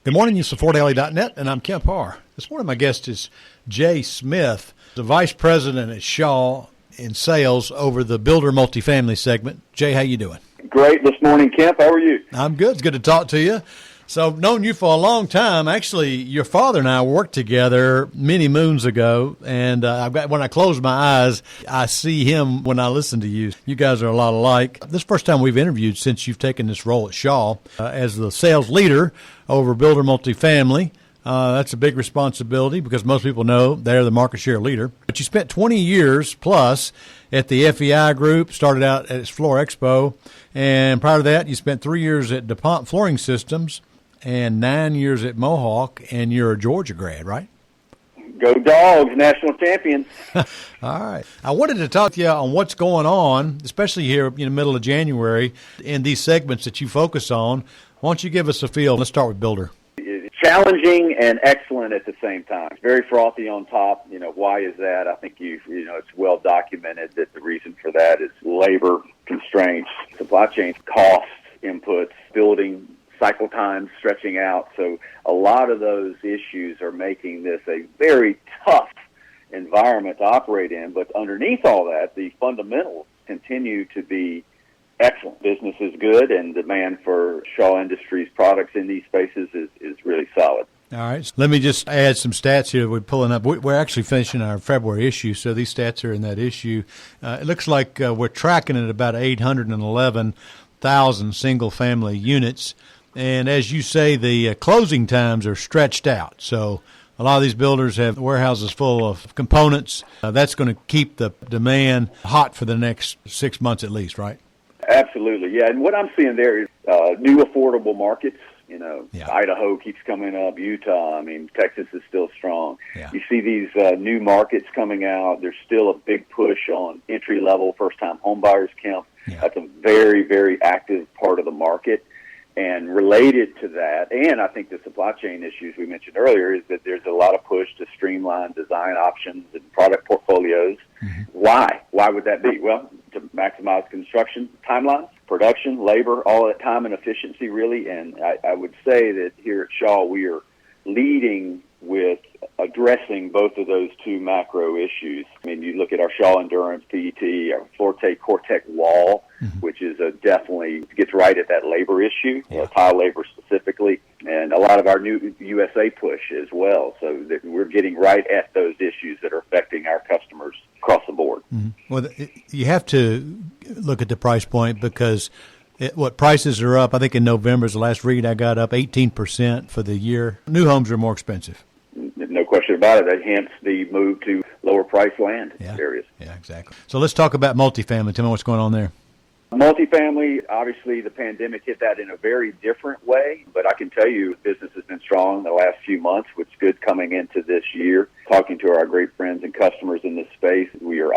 Good morning, you SupportAlley.net, and I'm Kemp Harr. This morning my guest is Jay Smith, the Vice President at Shaw in sales over the Builder Multifamily segment. Jay, how you doing? Great this morning, Kemp. How are you? I'm good. It's good to talk to you. So I've known you for a long time. Actually, your father and I worked together many moons ago, and when I close my eyes, I see him when I listen to you. You guys are a lot alike. This is the first time we've interviewed since you've taken this role at Shaw as the sales leader over Builder Multifamily. That's a big responsibility because most people know they're the market share leader. But you spent 20 years plus at the FEI Group, started out at its Floor Expo, and prior to that, you spent 3 years at DuPont Flooring Systems and 9 years at Mohawk, and you're a Georgia grad, right? Go Dogs, national champions. All right. I wanted to talk to you on what's going on, especially here in the middle of January, in these segments that you focus on. Why don't you give us a feel? Let's start with Builder. Challenging and excellent at the same time. Very frothy on top. Why is that? I think it's well documented that the reason for that is labor constraints, supply chain costs, inputs, building cycle times stretching out. So a lot of those issues are making this a very tough environment to operate in. But underneath all that, the fundamentals continue to be excellent. Business is good, and demand for Shaw Industries products in these spaces is really solid. All right. So let me just add some stats here we're pulling up. We're actually finishing our February issue, so these stats are in that issue. It looks like we're tracking at about 811,000 single-family units. And as you say, the closing times are stretched out. So a lot of these builders have warehouses full of components. That's going to keep the demand hot for the next 6 months at least, right? Absolutely, yeah. And what I'm seeing there is new affordable markets. Yeah. Idaho keeps coming up, Utah. Texas is still strong. Yeah. You see these new markets coming out. There's still a big push on entry-level, first-time homebuyers, Kemp. Yeah. That's a very, very active part of the market. And related to that, and I think the supply chain issues we mentioned earlier, is that there's a lot of push to streamline design options and product portfolios. Mm-hmm. Why? Why would that be? Well, to maximize construction timelines, production, labor, all that time and efficiency, really. And I would say that here at Shaw, we are leading with addressing both of those two macro issues. You look at our Shaw Endurance PET, our Forte Cortec wall, mm-hmm. which is definitely gets right at that labor issue, tile labor specifically, and a lot of our new USA push as well. So that we're getting right at those issues that are affecting our customers across the board. Mm-hmm. Well, you have to look at the price point because prices are up. I think in November is the last read I got, up 18% for the year. New homes are more expensive. No question about it. Hence the move to lower price land areas. Yeah, exactly. So let's talk about multifamily. Tell me what's going on there. Multifamily, obviously the pandemic hit that in a very different way, but I can tell you business has been strong the last few months, which is good coming into this year. Talking to our great friends and customers in this space, we are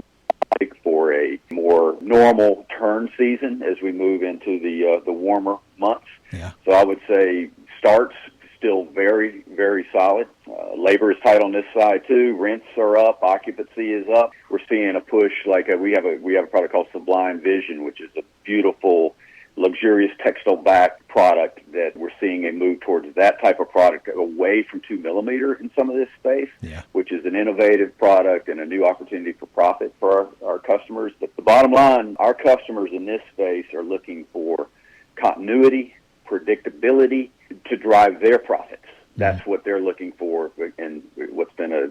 for a more normal turn season as we move into the warmer months. Yeah. So I would say starts still very, very solid. Labor is tight on this side too. Rents are up. Occupancy is up. We're seeing a push like we have a product called Sublime Vision, which is a beautiful, luxurious textile-backed product that we're seeing a move towards that type of product away from 2 millimeter in some of this space, which is an innovative product and a new opportunity for profit for our customers. But the bottom line, our customers in this space are looking for continuity, predictability to drive their profits. That's what they're looking for in what's been a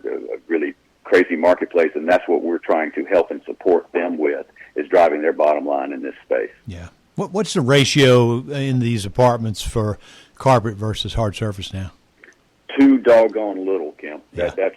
really crazy marketplace, and that's what we're trying to help and support them with, is driving their bottom line in this space. Yeah. What's the ratio in these apartments for carpet versus hard surface now? Too doggone little, Kemp. Yeah. That's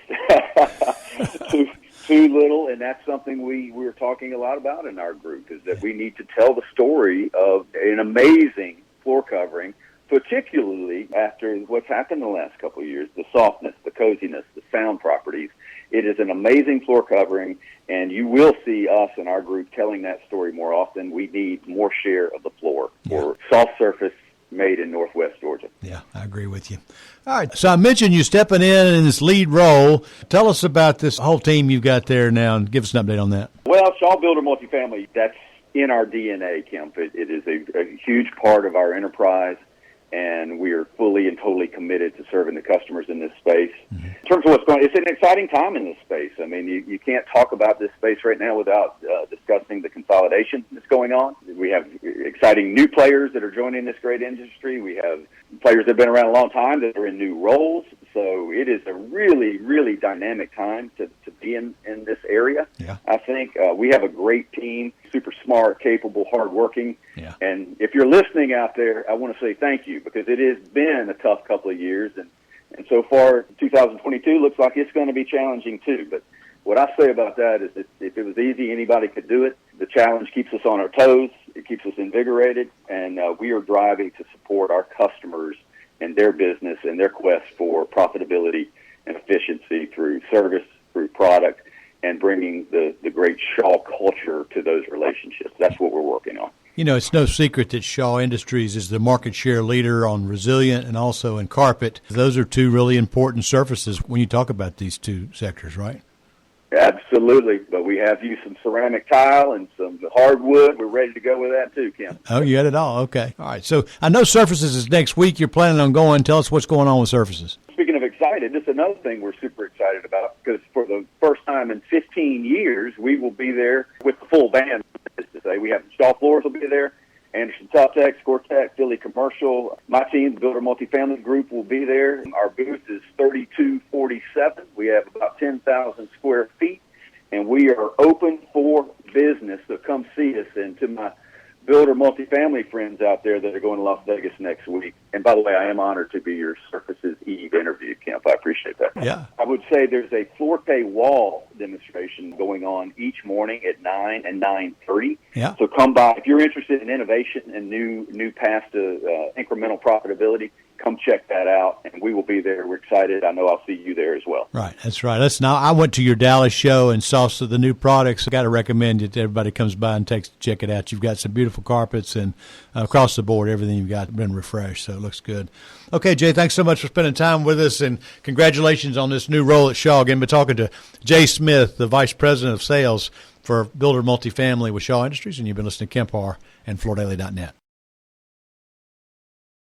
too little, and that's something we're talking a lot about in our group, is that we need to tell the story of an amazing floor covering, particularly after what's happened in the last couple of years, the softness, the coziness, the sound properties. It is an amazing floor covering, and you will see us in our group telling that story more often. We need more share of the floor for soft surface made in Northwest Georgia. Yeah, I agree with you. All right, so I mentioned you stepping in this lead role. Tell us about this whole team you've got there now and give us an update on that. Well, Shaw Builder Multifamily, that's in our DNA, Kemp. It is a huge part of our enterprise. and we are fully and totally committed to serving the customers in this space. Mm-hmm. In terms of what's going on, it's an exciting time in this space. I mean, you can't talk about this space right now without discussing the consolidation that's going on. We have exciting new players that are joining this great industry. We have players that have been around a long time that are in new roles. So it is a really, really dynamic time to be in this area. Yeah. I think we have a great team, super smart, capable, hardworking. Yeah. And if you're listening out there, I want to say thank you, because it has been a tough couple of years. And so far, 2022 looks like it's going to be challenging too. But what I say about that is that if it was easy, anybody could do it. The challenge keeps us on our toes. It keeps us invigorated. And we are driving to support our customers and their business and their quest for profitability and efficiency through service, through product, and bringing the great Shaw culture to those relationships. That's what we're working on. You know, it's no secret that Shaw Industries is the market share leader on resilient and also in carpet. Those are two really important surfaces when you talk about these two sectors, right? Absolutely, but we have used some ceramic tile and some hardwood. We're ready to go with that too, Kemp. Oh, you got it all. Okay. All right. So I know Surfaces is next week. You're planning on going. Tell us what's going on with Surfaces. Speaking of excited, this is another thing we're super excited about, because for the first time in 15 years, we will be there with the full band. To say, we have Shaw Floors will be there, Anderson Southex, Scoretech, Philly Commercial. My team, the Builder Multifamily Group, will be there. Our booth is 3247. We have about 10,000 square feet, and we are open for business. So come see us. And to my Builder Multifamily friends out there that are going to Las Vegas next week. And by the way, I am honored to be your Surfaces Eve interview, Kemp. I appreciate that. Yeah. I would say there's a floor pay wall demonstration going on each morning at 9 and 9:30. Yeah. So come by. If you're interested in innovation and new paths to incremental profitability, come check that out, and we will be there. We're excited. I know I'll see you there as well. Right, that's right. Now, I went to your Dallas show and saw some of the new products. I got to recommend it. Everybody comes by and check it out. You've got some beautiful carpets, and across the board, everything you've got been refreshed, so it looks good. Okay, Jay, thanks so much for spending time with us, and congratulations on this new role at Shaw. Again, been talking to Jay Smith, the Vice President of Sales for Builder Multifamily with Shaw Industries, and you've been listening to Kemp Harr and FloorDaily.net.